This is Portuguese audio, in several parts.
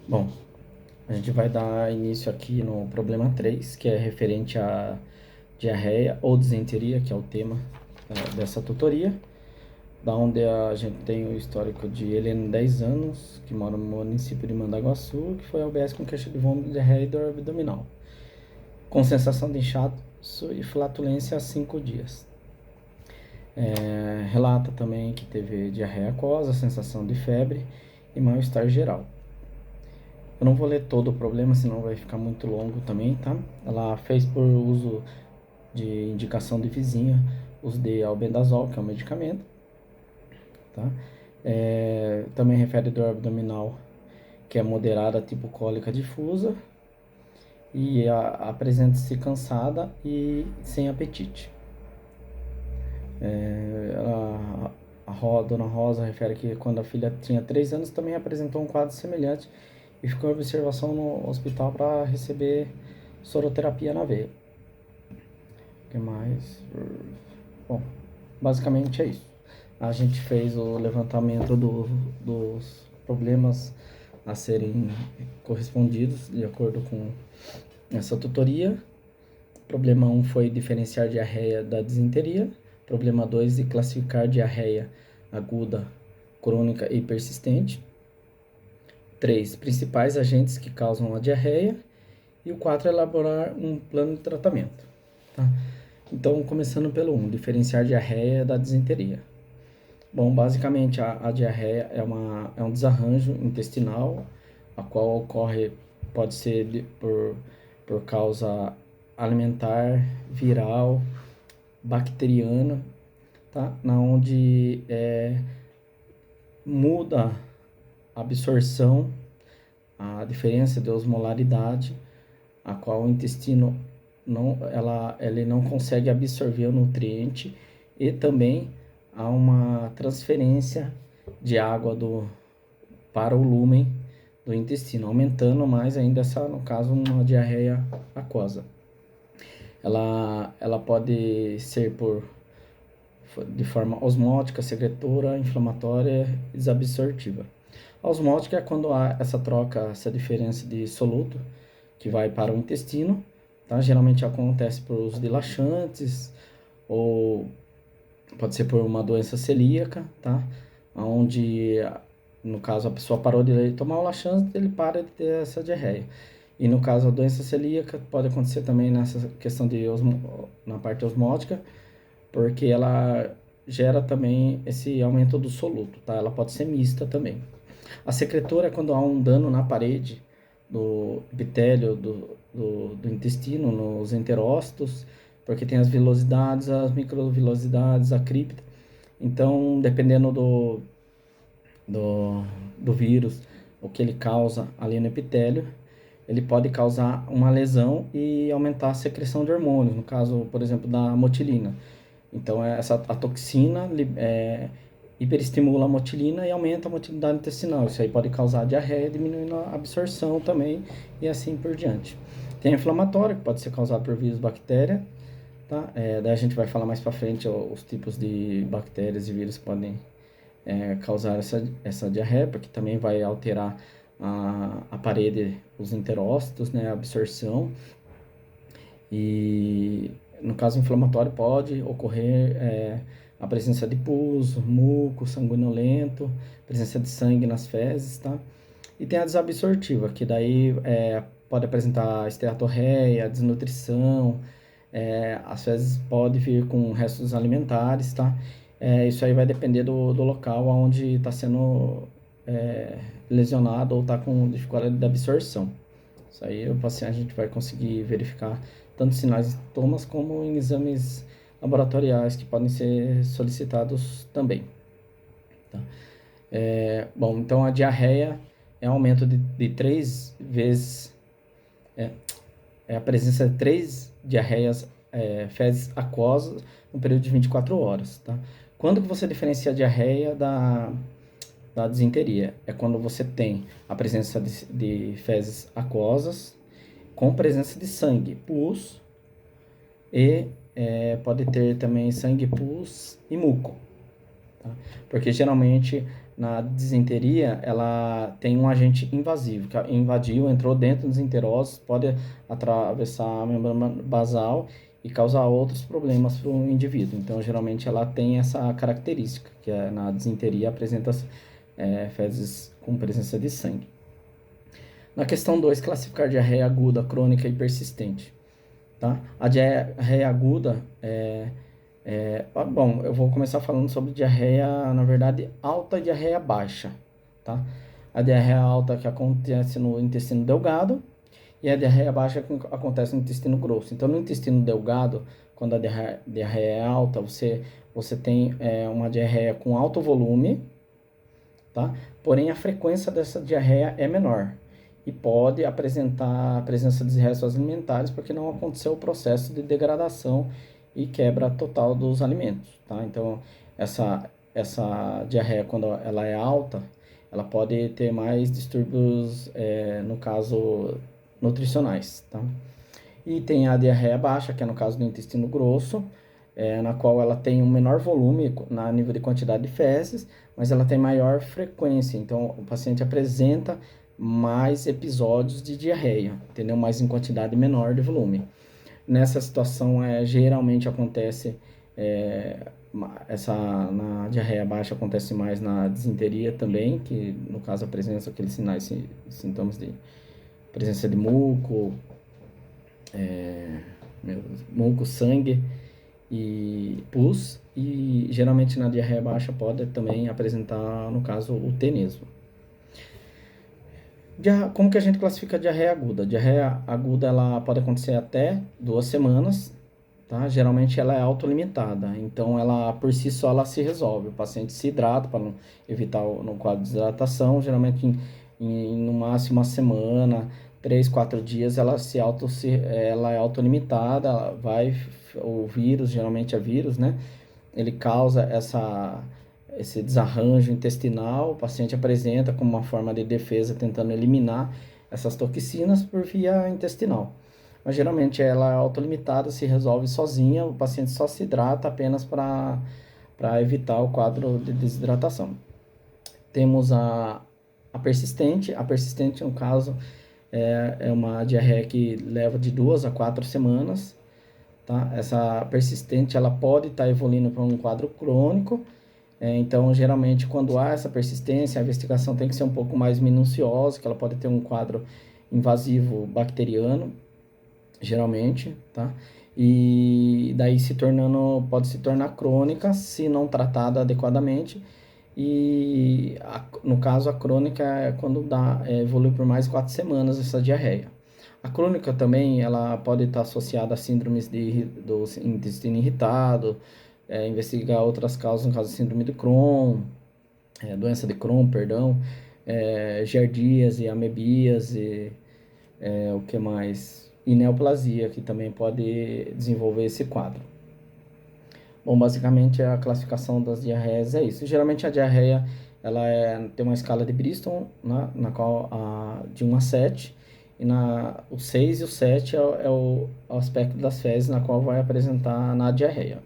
Bom, a gente vai dar início aqui no problema 3, que é referente à diarreia ou disenteria, que é o tema dessa tutoria, da onde a gente tem o histórico de Helena, 10 anos, que mora no município de Mandaguaçu, que foi ao UBS com queixa de vômito, diarreia e dor abdominal, com sensação de inchaço e flatulência há 5 dias. Relata também que teve diarreia aquosa, sensação de febre e mal-estar geral. Eu não vou ler todo o problema, senão vai ficar muito longo também, tá? Ela fez por uso de indicação de vizinha, uso de albendazol, que é um medicamento, tá? Também refere dor abdominal, que é moderada, tipo cólica difusa, e apresenta-se cansada e sem apetite. Dona Rosa refere que quando a filha tinha 3 anos também apresentou um quadro semelhante e ficou em observação no hospital para receber soroterapia na veia. O que mais? Bom, basicamente é isso. A gente fez o levantamento dos problemas a serem correspondidos de acordo com essa tutoria. Problema 1 foi diferenciar diarreia da disenteria. Problema 2 de classificar diarreia aguda, crônica e persistente. 3. Principais agentes que causam a diarreia. E o 4. Elaborar um plano de tratamento. Tá? Então, começando pelo 1, diferenciar diarreia da disenteria. Bom, basicamente a diarreia é um desarranjo intestinal, a qual ocorre, pode ser por causa alimentar, viral, bacteriana, tá? Na onde muda a absorção, a diferença de osmolaridade, a qual o intestino ele não consegue absorver o nutriente, e também há uma transferência de água para o lúmen do intestino, aumentando mais ainda no caso, uma diarreia aquosa. Ela pode ser de forma osmótica, secretora, inflamatória e desabsortiva. A osmótica é quando há essa troca, essa diferença de soluto que vai para o intestino, tá? Geralmente acontece por uso de laxantes ou pode ser por uma doença celíaca, tá? Onde, no caso, a pessoa parou de tomar o laxante, ele para de ter essa diarreia. E no caso, a doença celíaca pode acontecer também nessa questão na parte osmótica, porque ela gera também esse aumento do soluto, tá? Ela pode ser mista também. A secretora é quando há um dano na parede do epitélio do intestino, nos enterócitos, porque tem as vilosidades, as microvilosidades, a cripta. Então, dependendo do, do vírus, o que ele causa ali no epitélio, ele pode causar uma lesão e aumentar a secreção de hormônios, no caso, por exemplo, da motilina. Então, a toxina hiperestimula a motilina e aumenta a motilidade intestinal. Isso aí pode causar diarreia, diminuindo a absorção também e assim por diante. Tem a inflamatória, que pode ser causada por vírus, bactéria, tá? Daí a gente vai falar mais para frente os tipos de bactérias e vírus que podem causar essa diarreia, porque também vai alterar a parede, os enterócitos, né, a absorção. E no caso inflamatório pode ocorrer a presença de pus, muco, sanguinolento, presença de sangue nas fezes, tá? E tem a desabsortiva, que daí pode apresentar esteatorreia, desnutrição, às vezes pode vir com restos alimentares, tá? Isso aí vai depender do local onde está sendo lesionado ou está com dificuldade de absorção. Isso aí o paciente, a gente vai conseguir verificar tanto sinais e sintomas como em exames laboratoriais que podem ser solicitados também. Tá? Bom, então a diarreia é um aumento de 3 vezes, a presença de 3 diarreias, fezes aquosas no período de 24 horas. Tá? Quando que você diferencia a diarreia da disenteria? É quando você tem a presença de fezes aquosas com presença de sangue, pus, e pode ter também sangue, pus e muco. Tá? Porque geralmente na disenteria, ela tem um agente invasivo, que invadiu, entrou dentro dos enterócitos, pode atravessar a membrana basal e causar outros problemas para o indivíduo. Então, geralmente, ela tem essa característica, que é, na disenteria apresenta fezes com presença de sangue. Na questão 2, classificar diarreia aguda, crônica e persistente. Tá? A diarreia aguda bom, eu vou começar falando sobre diarreia, na verdade, alta e diarreia baixa, tá? A diarreia alta que acontece no intestino delgado e a diarreia baixa que acontece no intestino grosso. Então, no intestino delgado, quando a diarreia é alta, você tem uma diarreia com alto volume, tá? Porém, a frequência dessa diarreia é menor e pode apresentar a presença de restos alimentares porque não aconteceu o processo de degradação e quebra total dos alimentos, tá? Então, essa diarreia, quando ela é alta, ela pode ter mais distúrbios, no caso, nutricionais, tá? E tem a diarreia baixa, que é no caso do intestino grosso, na qual ela tem um menor volume na nível de quantidade de fezes, mas ela tem maior frequência. Então, o paciente apresenta mais episódios de diarreia, entendeu? Mas em quantidade menor de volume. Nessa situação, geralmente acontece, na diarreia baixa acontece mais na disenteria também, que no caso apresenta aqueles sinais, sintomas de presença de muco, muco, sangue e pus, e geralmente na diarreia baixa pode também apresentar, no caso, o tenesmo. Como que a gente classifica a diarreia aguda? A diarreia aguda, ela pode acontecer até 2 semanas, tá? Geralmente ela é autolimitada, então ela por si só ela se resolve. O paciente se hidrata para não evitar no quadro de desidratação, geralmente no máximo uma semana, 3, 4 dias ela é autolimitada, o vírus, geralmente é vírus, né? Ele causa esse desarranjo intestinal, o paciente apresenta como uma forma de defesa tentando eliminar essas toxinas por via intestinal. Mas geralmente ela é autolimitada, se resolve sozinha, o paciente só se hidrata apenas para evitar o quadro de desidratação. Temos a persistente no caso é uma diarreia que leva de 2 a 4 semanas, tá? Essa persistente ela pode estar evoluindo para um quadro crônico. Então, geralmente, quando há essa persistência, a investigação tem que ser um pouco mais minuciosa, que ela pode ter um quadro invasivo bacteriano, geralmente, tá? E daí pode se tornar crônica se não tratada adequadamente. E, no caso, a crônica é quando evolui por mais de 4 semanas essa diarreia. A crônica também, ela pode estar associada a síndromes do intestino irritado, investigar outras causas, no caso, síndrome de Crohn, doença de Crohn, perdão, giardíase, amebíase, o que mais? E neoplasia, que também pode desenvolver esse quadro. Bom, basicamente a classificação das diarreias é isso. Geralmente a diarreia ela tem uma escala de Bristol, né, na qual de 1 a 7, e o 6 e o 7 o aspecto das fezes na qual vai apresentar na diarreia.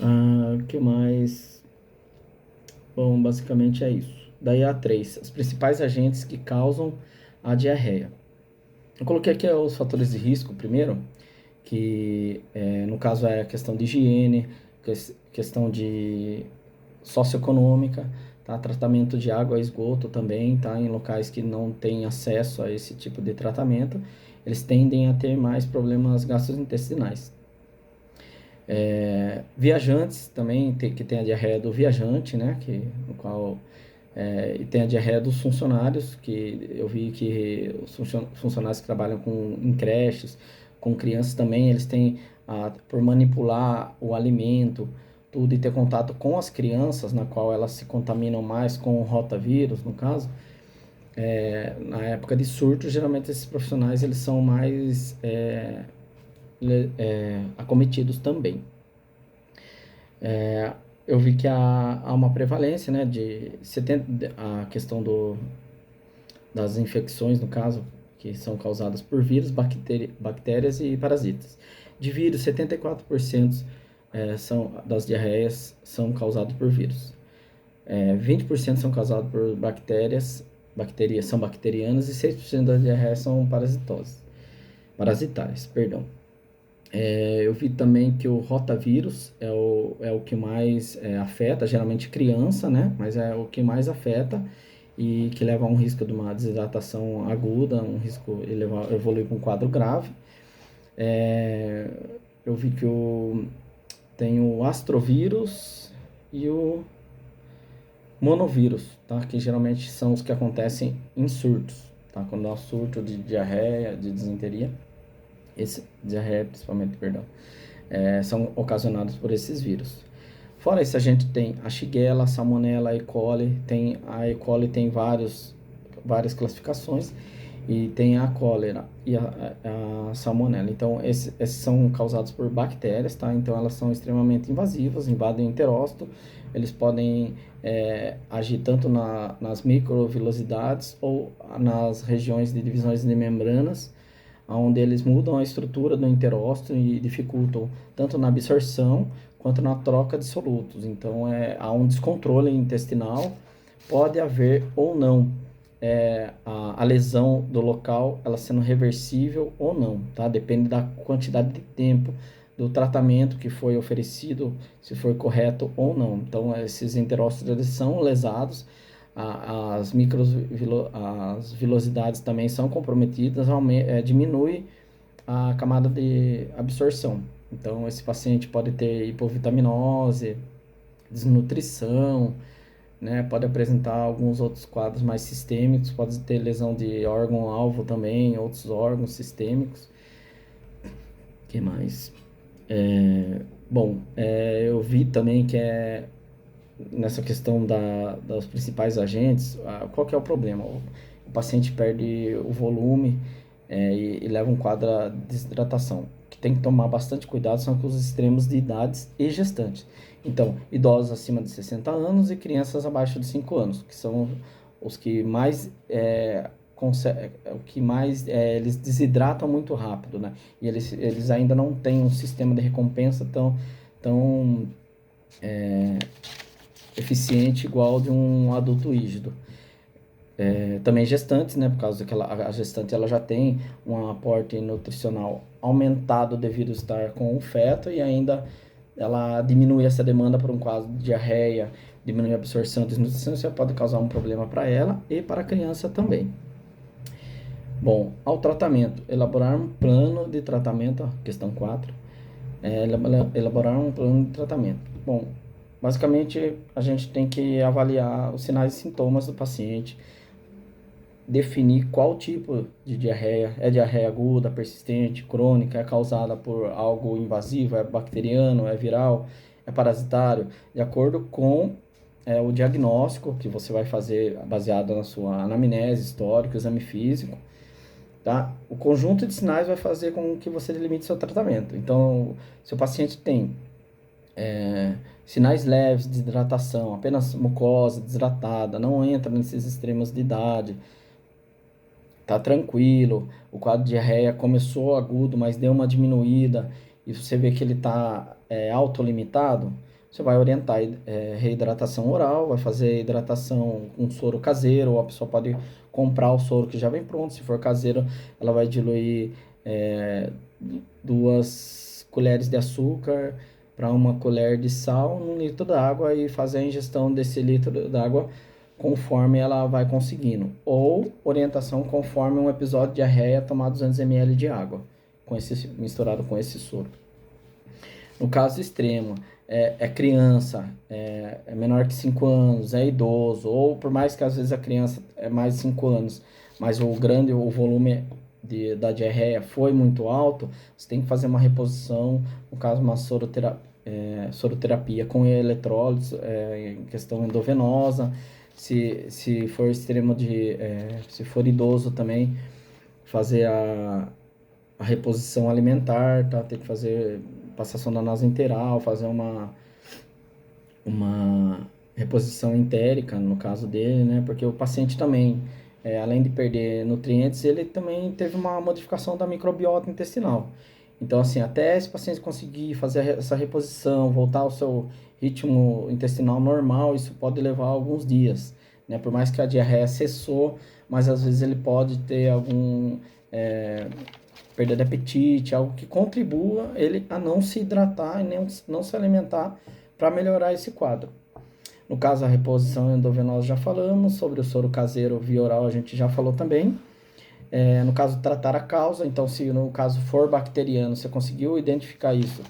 O que mais? Bom, basicamente é isso. Daí a 3, os principais agentes que causam a diarreia. Eu coloquei aqui os fatores de risco primeiro, que no caso é a questão de higiene, questão de socioeconômica, tá? Tratamento de água e esgoto também, tá? Em locais que não têm acesso a esse tipo de tratamento, eles tendem a ter mais problemas gastrointestinais. Viajantes também, que tem a diarreia do viajante, né? E tem a diarreia dos funcionários, que eu vi que os funcionários que trabalham em creches, com crianças também, eles têm, por manipular o alimento, tudo, e ter contato com as crianças, na qual elas se contaminam mais com o rotavírus, no caso. Na época de surto, geralmente esses profissionais eles são mais acometidos também. Eu vi que há uma prevalência, né, de 70, a questão das infecções, no caso, que são causadas por vírus, bactérias e parasitas. De vírus, 74% das diarreias são causadas por vírus. 20% são causados por são bacterianas, e 6% da diarreia são parasitárias, perdão. Eu vi também que o rotavírus é o que mais afeta, geralmente criança, né? Mas é o que mais afeta e que leva a um risco de uma desidratação aguda, um risco evoluir para um quadro grave. Eu vi que tem o astrovírus e o monovírus, tá? Que geralmente são os que acontecem em surtos, tá? Quando há surto de diarreia, de disenteria, diarreia principalmente, perdão, são ocasionados por esses vírus. Fora isso, a gente tem a Shigella, a Salmonella, a E. coli. A E. coli tem várias classificações, e tem a cólera e a salmonella. Então, esses são causados por bactérias, tá? Então, elas são extremamente invasivas, invadem o enterócito. Eles podem agir tanto nas microvilosidades ou nas regiões de divisões de membranas, onde eles mudam a estrutura do enterócito e dificultam tanto na absorção quanto na troca de solutos. Então, há um descontrole intestinal, pode haver ou não a lesão do local, ela sendo reversível ou não, tá? Depende da quantidade de tempo do tratamento que foi oferecido, se foi correto ou não. Então, esses enterócitos, eles são lesados, as vilosidades também são comprometidas, diminui a camada de absorção. Então, esse paciente pode ter hipovitaminose, desnutrição, né? Pode apresentar alguns outros quadros mais sistêmicos, pode ter lesão de órgão-alvo também, outros órgãos sistêmicos. O que mais? Eu vi também que nessa questão dos principais agentes, qual que é o problema? O paciente perde o volume e leva um quadro de desidratação. O que tem que tomar bastante cuidado são com os extremos de idades e gestantes. Então, idosos acima de 60 anos e crianças abaixo de 5 anos, que são os que mais eles desidratam muito rápido, né? E eles ainda não têm um sistema de recompensa tão eficiente igual de um adulto rígido. Também gestantes, né? Por causa que a gestante ela já tem um aporte nutricional aumentado devido a estar com o feto, e ainda ela diminui essa demanda por um quadro de diarreia, diminui a absorção e desnutrição, isso pode causar um problema para ela e para a criança também. Bom, ao tratamento, elaborar um plano de tratamento, questão 4, elaborar um plano de tratamento. Bom, basicamente a gente tem que avaliar os sinais e sintomas do paciente, definir qual tipo de diarreia, diarreia aguda, persistente, crônica, é causada por algo invasivo, é bacteriano, é viral, é parasitário, de acordo com o diagnóstico que você vai fazer baseado na sua anamnese, histórico, exame físico, tá? O conjunto de sinais vai fazer com que você delimite seu tratamento. Então, se o paciente tem sinais leves de desidratação, apenas mucosa desidratada, não entra nesses extremos de idade, tá tranquilo, o quadro de diarreia começou agudo, mas deu uma diminuída, e você vê que ele está autolimitado, você vai orientar reidratação oral, vai fazer hidratação com soro caseiro, ou a pessoa pode comprar o soro que já vem pronto. Se for caseiro, ela vai diluir 2 colheres de açúcar para 1 colher de sal num litro d'água, e fazer a ingestão desse litro d'água conforme ela vai conseguindo, ou orientação conforme um episódio de diarreia, tomar 200 ml de água misturado com esse soro. No caso extremo, criança, é menor que 5 anos, é idoso, ou por mais que às vezes a criança é mais de 5 anos, mas o volume da diarreia foi muito alto, você tem que fazer uma reposição, no caso uma soroterapia com eletrólitos, em questão endovenosa. Se for extremo se for idoso também, fazer a reposição alimentar, tá? Tem que fazer passação da nasoenteral, fazer uma reposição entérica, no caso dele, né? Porque o paciente também, além de perder nutrientes, ele também teve uma modificação da microbiota intestinal. Então, assim, até esse paciente conseguir fazer essa reposição, voltar ao seu ritmo intestinal normal, isso pode levar alguns dias, né? Por mais que a diarreia cessou, mas às vezes ele pode ter algum perda de apetite, algo que contribua ele a não se hidratar e não se alimentar para melhorar esse quadro. No caso, a reposição endovenosa já falamos, sobre o soro caseiro via oral a gente já falou também. No caso, tratar a causa, então se no caso for bacteriano, você conseguiu identificar isso,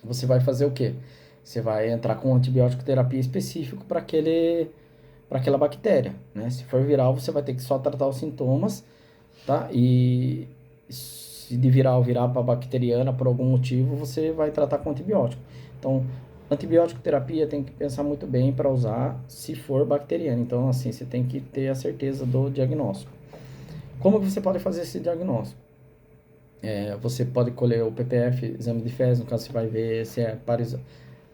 você vai fazer o quê? Você vai entrar com antibiótico terapia específico para aquela bactéria, né? Se for viral, você vai ter que só tratar os sintomas, tá? E se de viral virar para bacteriana por algum motivo, você vai tratar com antibiótico. Então, antibiótico terapia tem que pensar muito bem para usar se for bacteriana. Então, assim, você tem que ter a certeza do diagnóstico. Como que você pode fazer esse diagnóstico? Você pode colher o PPF, exame de fezes, no caso você vai ver se é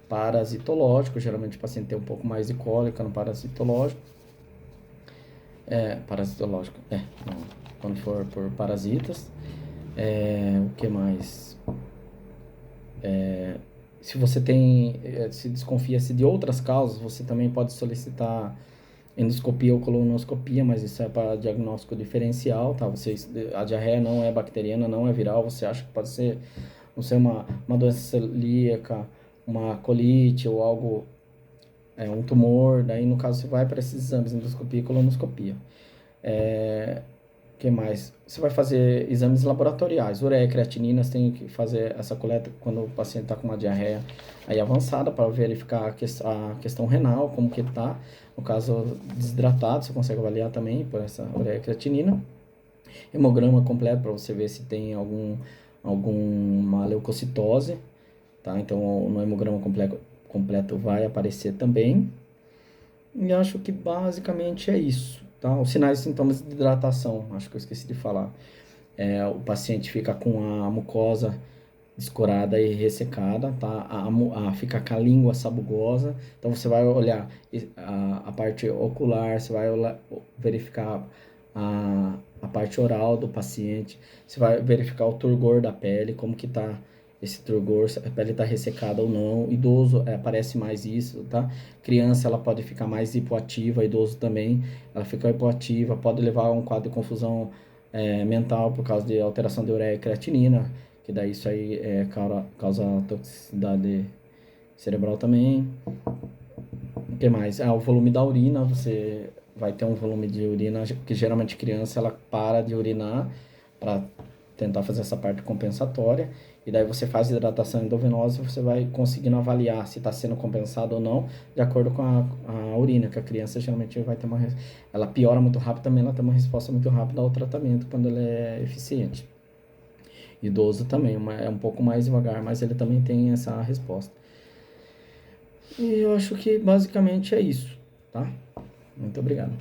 parasitológico, geralmente o paciente tem um pouco mais de cólica no parasitológico. Parasitológico, quando for por parasitas. O que mais? Se você se desconfia-se de outras causas, você também pode solicitar endoscopia ou colonoscopia, mas isso é para diagnóstico diferencial, tá? A diarreia não é bacteriana, não é viral, você acha que pode ser, não sei, uma doença celíaca, uma colite ou algo, um tumor, daí no caso você vai para esses exames, endoscopia e colonoscopia. Que mais? Você vai fazer exames laboratoriais, ureia, creatinina, você tem que fazer essa coleta quando o paciente está com uma diarreia aí avançada para verificar a questão renal, como que ele está. No caso, desidratado, você consegue avaliar também por essa ureia, creatinina. Hemograma completo para você ver se tem alguma leucocitose, tá? Então, no hemograma completo vai aparecer também. E acho que basicamente é isso, tá? Os sinais e sintomas de hidratação, acho que eu esqueci de falar. O paciente fica com a mucosa escorada e ressecada, tá? Fica com a língua sabugosa. Então você vai olhar a parte ocular, você vai verificar a parte oral do paciente, você vai verificar o turgor da pele, como que tá esse turgor, se a pele está ressecada ou não. Idoso aparece mais isso, tá? Criança ela pode ficar mais hipoativa, idoso também, ela fica hipoativa, pode levar a um quadro de confusão mental por causa de alteração de ureia e creatinina, que daí isso aí causa toxicidade cerebral também. O que mais? O volume da urina, você vai ter um volume de urina, que geralmente criança ela para de urinar para tentar fazer essa parte compensatória, e daí você faz hidratação endovenosa e você vai conseguindo avaliar se está sendo compensado ou não, de acordo com a urina, que a criança geralmente vai ter ela piora muito rápido também, ela tem uma resposta muito rápida ao tratamento quando ela é eficiente. Idoso também, é um pouco mais devagar, mas ele também tem essa resposta. E eu acho que basicamente é isso, tá? Muito obrigado.